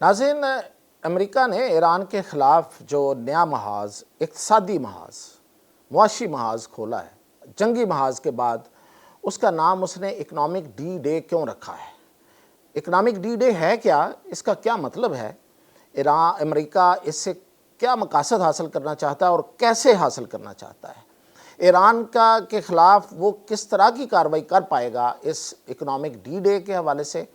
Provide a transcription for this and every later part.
नाज़रीन, अमेरिका ने ईरान के ख़िलाफ़ जो नया महाज़, इक़्तिसादी महाज़, मुआशी महाज़ खोला है, जंगी महाज़ के बाद उसका नाम उसने इकनॉमिक डी डे क्यों रखा है? इकनॉमिक डी डे है क्या? इसका क्या मतलब है? अमेरिका इससे क्या मकासद हासिल करना चाहता है और कैसे हासिल करना चाहता है? ईरान के ख़िलाफ़ वो किस तरह की कार्रवाई कर पाएगा इस इकनॉमिक डी डे के हवाले से?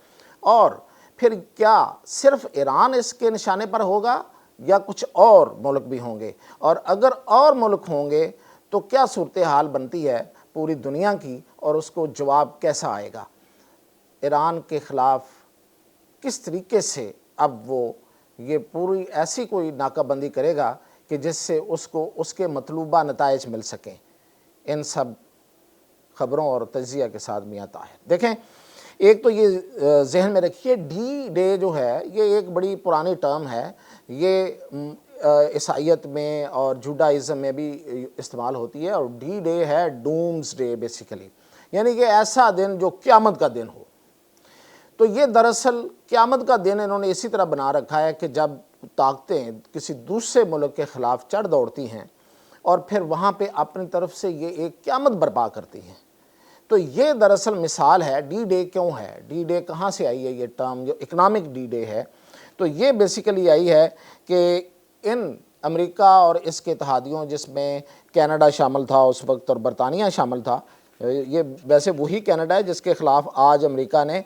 और फिर क्या सिर्फ ईरान इसके निशाने पर होगा या कुछ और मुल्क भी होंगे? और अगर और मुल्क होंगे तो क्या सूरत हाल बनती है पूरी दुनिया की और उसको जवाब कैसा आएगा? ईरान के ख़िलाफ़ किस तरीके से अब वो ये पूरी ऐसी कोई नाकाबंदी करेगा कि जिससे उसको उसके मतलूबा नताइज मिल सकें? इन सब ख़बरों और तज्ज़िया के साथ मियां ताहिर। देखें, एक तो ये जहन में रखिए, डी डे जो है ये एक बड़ी पुरानी टर्म है। ये ईसाईयत में और जुडाइज़म में भी इस्तेमाल होती है और डी डे है डूम्स डे बेसिकली, यानी कि ऐसा दिन जो क़यामत का दिन हो। तो ये दरअसल क़यामत का दिन इन्होंने इसी तरह बना रखा है कि जब ताकतें किसी दूसरे मुल्क के ख़िलाफ़ चढ़ दौड़ती हैं और फिर वहाँ पे अपनी तरफ से ये एक क़यामत बर्पा करती हैं। तो ये दरअसल मिसाल है डी डे क्यों है, डी डे कहाँ से आई है ये टर्म जो इकनॉमिक डी डे है। तो ये बेसिकली आई है कि इन अमेरिका और इसके इत्तेहादियों जिसमें कनाडा शामिल था उस वक्त और बरतानिया शामिल था, ये वैसे वही कनाडा है जिसके ख़िलाफ़ आज अमेरिका ने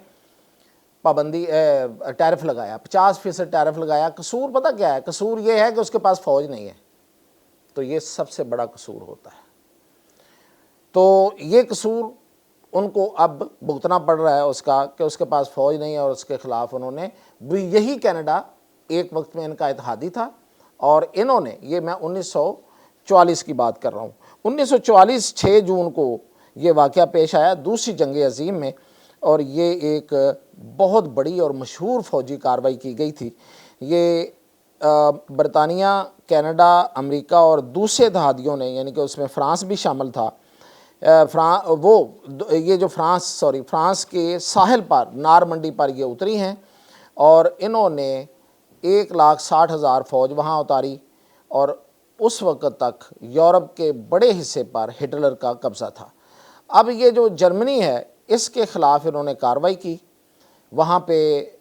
पाबंदी टैरिफ लगाया, 50% टैरिफ लगाया। कसूर पता क्या है? कसूर ये है कि उसके पास फ़ौज नहीं है। तो ये सबसे बड़ा कसूर होता है। तो ये कसूर उनको अब भुगतना पड़ रहा है उसका कि उसके पास फ़ौज नहीं है और उसके ख़िलाफ़ उन्होंने यही कनाडा एक वक्त में इनका इत्तेहादी था और इन्होंने, ये मैं 1944 की बात कर रहा हूँ, 1944 6 जून को ये वाक़या पेश आया दूसरी जंग अज़ीम में, और ये एक बहुत बड़ी और मशहूर फ़ौजी कार्रवाई की गई थी। ये बरतानिया, कनाडा, अमेरिका और दूसरे इत्तेहादियों ने, यानी कि उसमें फ़्रांस भी शामिल था, फ्रांस के साहिल पर, नारमंडी पर ये उतरी हैं और इन्होंने 1,60,000 फ़ौज वहाँ उतारी और उस वक़्त तक यूरोप के बड़े हिस्से पर हिटलर का कब्ज़ा था। अब ये जो जर्मनी है इसके ख़िलाफ़ इन्होंने कार्रवाई की। वहाँ पे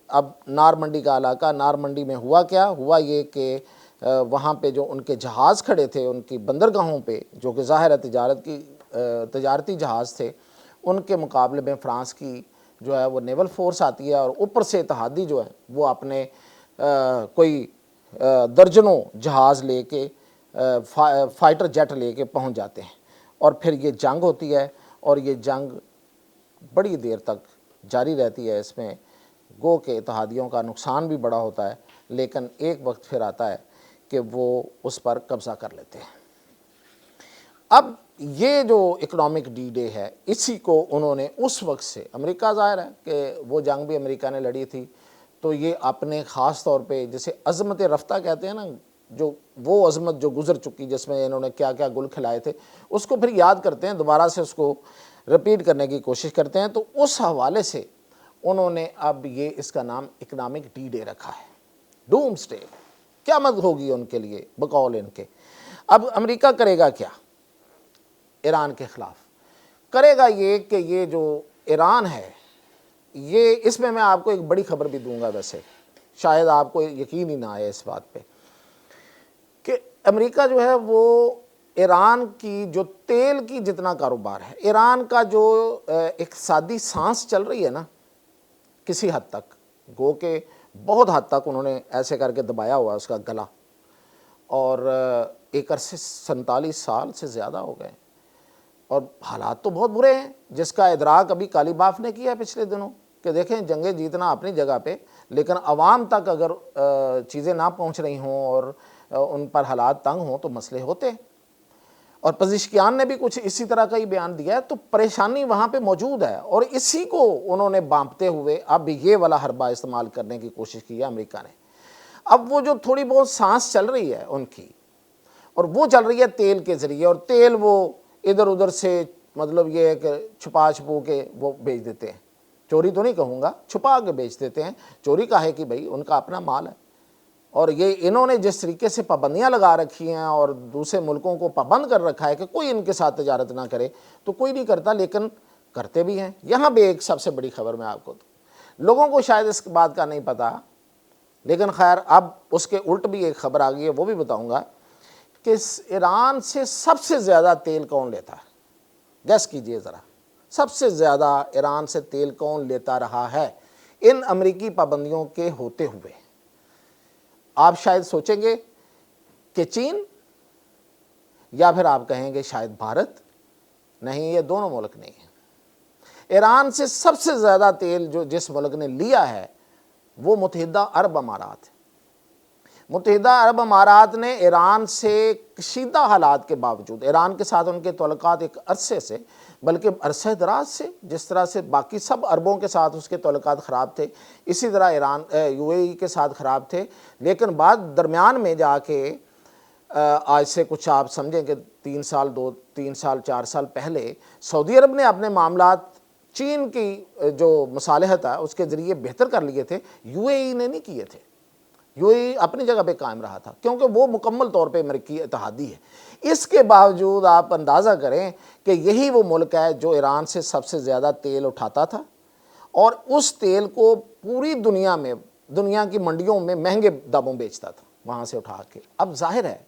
अब नारमंडी का इलाका, नारमंडी में हुआ क्या? हुआ ये कि वहाँ पे जो उनके जहाज़ खड़े थे उनकी बंदरगाहों पे, जो कि ज़ाहिर है तजारती जहाज़ थे, उनके मुकाबले में फ़्रांस की जो है वो नेवल फ़ोर्स आती है और ऊपर से इत्तेहादी जो है वो अपने कोई दर्जनों जहाज़ लेके फ़ाइटर जेट लेके पहुँच जाते हैं और फिर ये जंग होती है और ये जंग बड़ी देर तक जारी रहती है। इसमें गो के इत्तेहादियों का नुकसान भी बड़ा होता है, लेकिन एक वक्त फिर आता है कि वो उस पर कब्ज़ा कर लेते हैं। अब ये जो इकनॉमिक डी डे है इसी को उन्होंने उस वक्त से, अमेरिका ज़ाहिर है कि वो जंग भी अमेरिका ने लड़ी थी, तो ये अपने ख़ास तौर पे जिसे अज़मत रफ्ता कहते हैं ना, जो वो अज़मत जो गुज़र चुकी जिसमें इन्होंने क्या क्या गुल खिलाए थे, उसको फिर याद करते हैं, दोबारा से उसको रिपीट करने की कोशिश करते हैं। तो उस हवाले से उन्होंने अब ये इसका नाम इकनॉमिक डी डे रखा है, डूम्सडे, क़यामत होगी उनके लिए बकौल इनके। अब अमेरिका करेगा क्या ईरान के ख़िलाफ़? करेगा ये कि ये जो ईरान है ये, इसमें मैं आपको एक बड़ी ख़बर भी दूंगा, वैसे शायद आपको यकीन ही ना आए इस बात पे कि अमेरिका जो है वो ईरान की जो तेल की जितना कारोबार है, ईरान का जो इक़्तिसादी सांस चल रही है ना, किसी हद तक, गो के बहुत हद तक उन्होंने ऐसे करके दबाया हुआ उसका गला, और एक अरसे 47 साल से ज़्यादा हो गए और हालात तो बहुत बुरे हैं, जिसका इदराक अभी कालीबाफ ने किया पिछले दिनों कि देखें जंगें जीतना अपनी जगह पे, लेकिन आवाम तक अगर चीज़ें ना पहुंच रही हों और उन पर हालात तंग हों तो मसले होते हैं। और पज़िशकियान ने भी कुछ इसी तरह का ही बयान दिया है। तो परेशानी वहाँ पे मौजूद है और इसी को उन्होंने बांपते हुए अब ये वाला हरबा इस्तेमाल करने की कोशिश की है अमेरिका ने। अब वो जो थोड़ी बहुत सांस चल रही है उनकी, और वो चल रही है तेल के ज़रिए, और तेल वो इधर उधर से, मतलब ये है कि छुपा छुपू के वो भेज देते हैं। चोरी तो नहीं कहूँगा, छुपा के बेच देते हैं। चोरी का है कि भाई उनका अपना माल है, और ये इन्होंने जिस तरीके से पाबंदियां लगा रखी हैं और दूसरे मुल्कों को पाबंद कर रखा है कि कोई इनके साथ तजारत ना करे, तो कोई नहीं करता, लेकिन करते भी हैं। यहाँ भी एक सबसे बड़ी खबर मैं आपको दूँ, लोगों को शायद इस बात का नहीं पता, लेकिन खैर अब उसके उल्ट भी एक खबर आ गई है, वो भी बताऊँगा कि ईरान से सबसे ज़्यादा तेल कौन लेता है। गैस कीजिए ज़रा, सबसे ज़्यादा ईरान से तेल कौन लेता रहा है इन अमेरिकी पाबंदियों के होते हुए। आप शायद सोचेंगे कि चीन, या फिर आप कहेंगे शायद भारत। नहीं, ये दोनों मुल्क नहीं है। ईरान से सबसे ज़्यादा तेल जो जिस मुल्क ने लिया है वो मुत्तहिदा अरब अमारात है। मुत्तहिदा अरब अमारात ने ईरान से कशीदा हालात के बावजूद, ईरान के साथ उनके तल्लुकात एक अरसे से, बल्कि अरसे दराज से, जिस तरह से बाकी सब अरबों के साथ उसके तल्लुकात ख़राब थे, इसी तरह ईरान यूएई के साथ ख़राब थे। लेकिन बाद दरमियान में जाके आज से कुछ आप समझें कि 3 साल 4 साल पहले सऊदी अरब ने अपने मामलात चीन की जो मुसालहत है उसके ज़रिए बेहतर कर लिए थे, यूएई ने नहीं किए थे। यूएई अपनी जगह पे कायम रहा था, क्योंकि वो मुकम्मल तौर पे अमेरिकी इत्तेहादी है। इसके बावजूद आप अंदाज़ा करें कि यही वो मुल्क है जो ईरान से सबसे ज़्यादा तेल उठाता था, और उस तेल को पूरी दुनिया में, दुनिया की मंडियों में महंगे दामों बेचता था वहाँ से उठा के। अब जाहिर है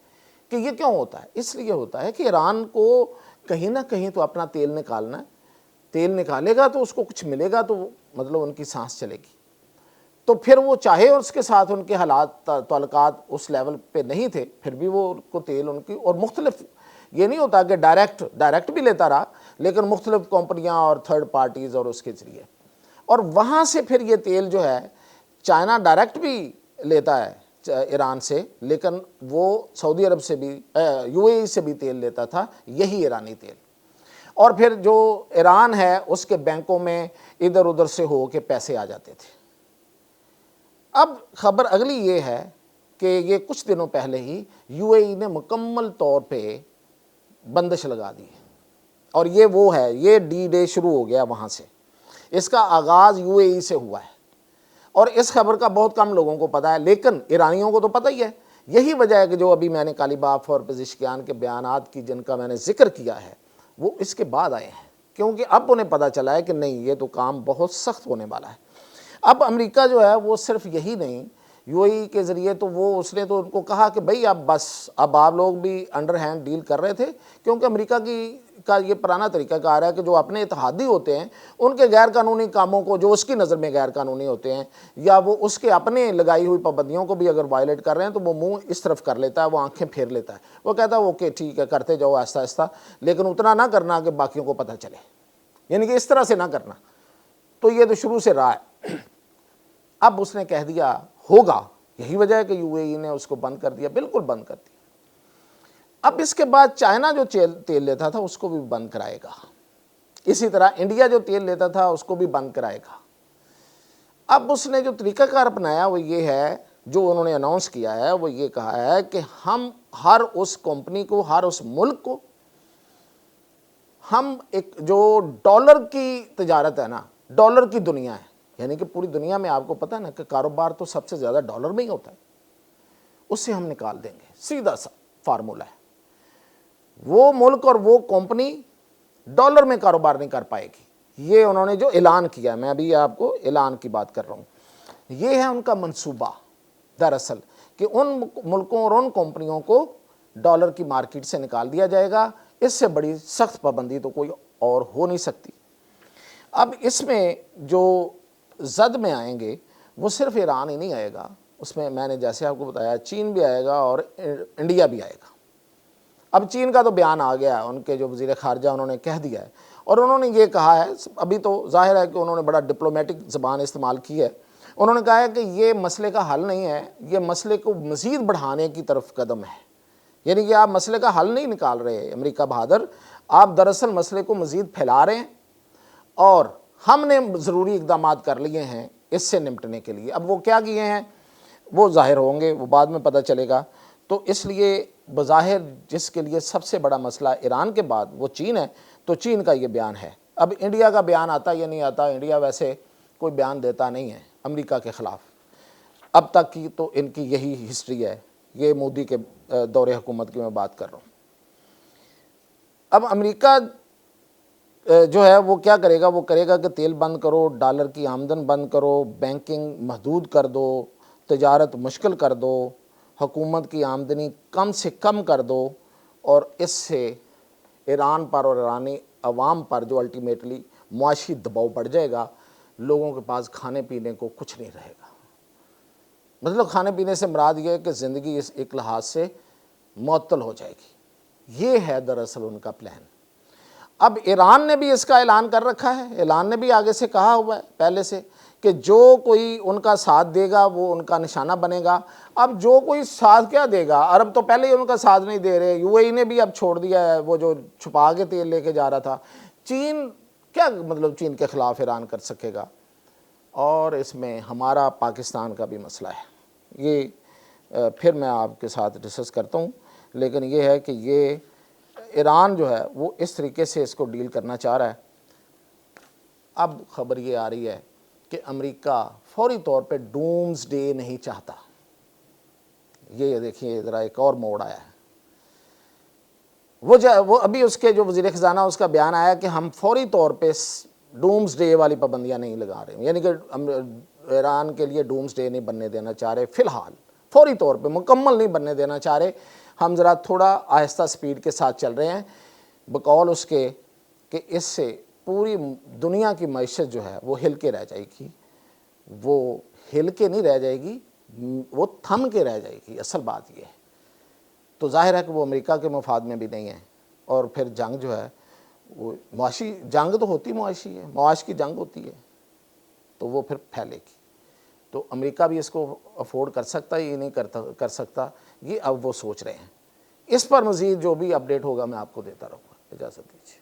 कि ये क्यों होता है, इसलिए होता है कि ईरान को कहीं ना कहीं तो अपना तेल निकालना है। तेल निकालेगा तो उसको कुछ मिलेगा, तो मतलब उनकी सांस चलेगी। तो फिर वो चाहे उसके साथ उनके हालात तल्लुकात उस लेवल पे नहीं थे, फिर भी वो उनको तेल उनकी, और मुख्तलिफ, ये नहीं होता कि डायरेक्ट भी लेता रहा, लेकिन मुख्तलिफ कंपनियां और थर्ड पार्टीज़ और उसके ज़रिए, और वहाँ से फिर ये तेल जो है चाइना डायरेक्ट भी लेता है ईरान से, लेकिन वो सऊदी अरब से भी, यूएई से भी तेल लेता था, यही ईरानी तेल। और फिर जो ईरान है उसके बैंकों में इधर उधर से हो के पैसे आ जाते थे। अब खबर अगली ये है कि ये कुछ दिनों पहले ही यूएई ने मुकम्मल तौर पे बंदिश लगा दी है, और ये वो है, ये डी डे शुरू हो गया वहाँ से। इसका आगाज़ यूएई से हुआ है, और इस खबर का बहुत कम लोगों को पता है, लेकिन ईरानियों को तो पता ही है। यही वजह है कि जो अभी मैंने कालीबाफ और पेज़ेश्कियान के बयानात की जिनका मैंने जिक्र किया है वो इसके बाद आए हैं, क्योंकि अब उन्हें पता चला है कि नहीं, ये तो काम बहुत सख्त होने वाला है। अब अमेरिका जो है वो सिर्फ यही नहीं, यूएई के ज़रिए तो वो उसने तो उनको कहा कि भाई अब बस, अब आप लोग भी अंडर हैंड डील कर रहे थे, क्योंकि अमेरिका का ये पुराना तरीका कार है कि जो अपने इत्तेहादी होते हैं उनके गैर कानूनी कामों को, जो उसकी नज़र में गैर कानूनी होते हैं, या वो उसके अपने लगाई हुई पाबंदियों को भी अगर वायलेट कर रहे हैं, तो वो मुंह इस तरफ कर लेता है, वो आंखें फेर लेता है, वो कहता है ओके ठीक है, करते जाओ आहिस्ता आहिस्ता, लेकिन उतना ना करना कि बाकियों को पता चले, यानी कि इस तरह से ना करना। तो ये तो शुरू से रहा है। अब उसने कह दिया होगा, यही वजह है कि यूएई ने उसको बंद कर दिया, बिल्कुल बंद कर दिया। अब इसके बाद चाइना जो तेल लेता था उसको भी बंद कराएगा, इसी तरह इंडिया जो तेल लेता था उसको भी बंद कराएगा। अब उसने जो तरीकाकार अपनाया वो ये है, जो उन्होंने अनाउंस किया है वो ये कहा है कि हम हर उस कंपनी को, हर उस मुल्क को, हम एक जो डॉलर की तजारत है ना, डॉलर की दुनिया है, यानी कि पूरी दुनिया में आपको पता है ना कि कारोबार तो सबसे ज़्यादा डॉलर में ही होता है, उससे हम निकाल देंगे। सीधा सा फार्मूला है, वो मुल्क और वो कंपनी डॉलर में कारोबार नहीं कर पाएगी। ये उन्होंने जो ऐलान किया, मैं अभी आपको ऐलान की बात कर रहा हूँ, ये है उनका मंसूबा दरअसल, कि उन मुल्कों और उन कंपनियों को डॉलर की मार्केट से निकाल दिया जाएगा। इससे बड़ी सख्त पाबंदी तो कोई और हो नहीं सकती। अब इसमें जो जद में आएंगे वो सिर्फ ईरान ही नहीं आएगा, उसमें मैंने जैसे आपको बताया चीन भी आएगा और इंडिया भी आएगा। अब चीन का तो बयान आ गया है, उनके जो वज़ीर ख़ारजा उन्होंने कह दिया है, और उन्होंने ये कहा है, अभी तो जाहिर है कि उन्होंने बड़ा डिप्लोमेटिक ज़बान इस्तेमाल की है। उन्होंने कहा है कि ये मसले का हल नहीं है, ये मसले को मज़ीद बढ़ाने की तरफ कदम है, यानी कि आप मसले का हल नहीं निकाल रहे अमेरिका बहादुर, आप दरअसल मसले को मज़ीद फैला रहे हैं, और हमने ज़रूरी इक़दाम कर लिए हैं इससे निपटने के लिए। अब वो क्या किए हैं वो ज़ाहिर होंगे, वो बाद में पता चलेगा। तो इसलिए बज़ाहिर जिसके लिए सबसे बड़ा मसला ईरान के बाद वो चीन है, तो चीन का ये बयान है। अब इंडिया का बयान आता या नहीं आता, इंडिया वैसे کوئی بیان دیتا نہیں ہے امریکہ کے خلاف. اب تک کی تو ان کی یہی ہسٹری ہے. یہ مودی کے دور حکومت کی میں بات کر رہا ہوں. اب امریکہ جو ہے وہ کیا کرے گا؟ وہ کرے گا کہ تیل بند کرو، ڈالر کی آمدن بند کرو، بینکنگ محدود کر دو، تجارت مشکل کر دو، حکومت کی آمدنی کم سے کم کر دو، اور اس سے ایران پر اور ایرانی عوام پر جو الٹیمیٹلی معاشی دباؤ پڑ جائے گا. لوگوں کے پاس کھانے پینے کو کچھ نہیں رہے گا. مطلب کھانے پینے سے مراد یہ ہے کہ زندگی اس ایک لحاظ سے معطل ہو جائے گی. یہ ہے دراصل ان کا پلان. اب ایران نے بھی اس کا اعلان کر رکھا ہے. ایران نے بھی آگے سے کہا ہوا ہے پہلے سے کہ جو کوئی ان کا ساتھ دے گا وہ ان کا نشانہ بنے گا. اب جو کوئی ساتھ کیا دے گا؟ عرب تو پہلے ہی ان کا ساتھ نہیں دے رہے. یو اے ای نے بھی اب چھوڑ دیا ہے، وہ جو چھپا کے تیل لے کے جا رہا تھا. چین کیا مطلب چین کے خلاف ایران کر سکے گا؟ اور اس میں ہمارا پاکستان کا بھی مسئلہ ہے. یہ پھر میں آپ کے ساتھ ڈسکس کرتا ہوں. لیکن یہ ہے کہ یہ ایران جو ہے وہ اس طریقے سے اس کو ڈیل کرنا چاہ رہا ہے. اب خبر یہ آ رہی ہے کہ امریکہ فوری طور پہ ڈومز ڈے نہیں چاہتا. یہ دیکھیے ذرا ایک اور موڑ آیا ہے. وہ ابھی اس کے جو وزیر خزانہ اس کا بیان آیا کہ ہم فوری طور پہ ڈومز ڈے والی پابندیاں نہیں لگا رہے ہیں، یعنی کہ ایران کے لیے ڈومز ڈے نہیں بننے دینا چاہ رہے. فی الحال فوری طور پہ مکمل نہیں بننے دینا چاہ رہے. ہم ذرا تھوڑا آہستہ سپیڈ کے ساتھ چل رہے ہیں، بقول اس کے کہ اس سے پوری دنیا کی معیشت جو ہے وہ ہل کے رہ جائے گی. وہ ہل کے نہیں رہ جائے گی، وہ تھم کے رہ جائے گی. اصل بات یہ ہے. تو ظاہر ہے کہ وہ امریکہ کے مفاد میں بھی نہیں ہے. اور پھر جنگ جو ہے وہ معاشی جنگ تو ہوتی معاشی ہے، معاش کی جنگ ہوتی ہے، تو وہ پھر پھیلے گی. تو امریکہ بھی اس کو افورڈ کر سکتا ہے، یہ نہیں کر سکتا. یہ اب وہ سوچ رہے ہیں. اس پر مزید جو بھی اپڈیٹ ہوگا میں آپ کو دیتا رہوں گا. اجازت دیجیے.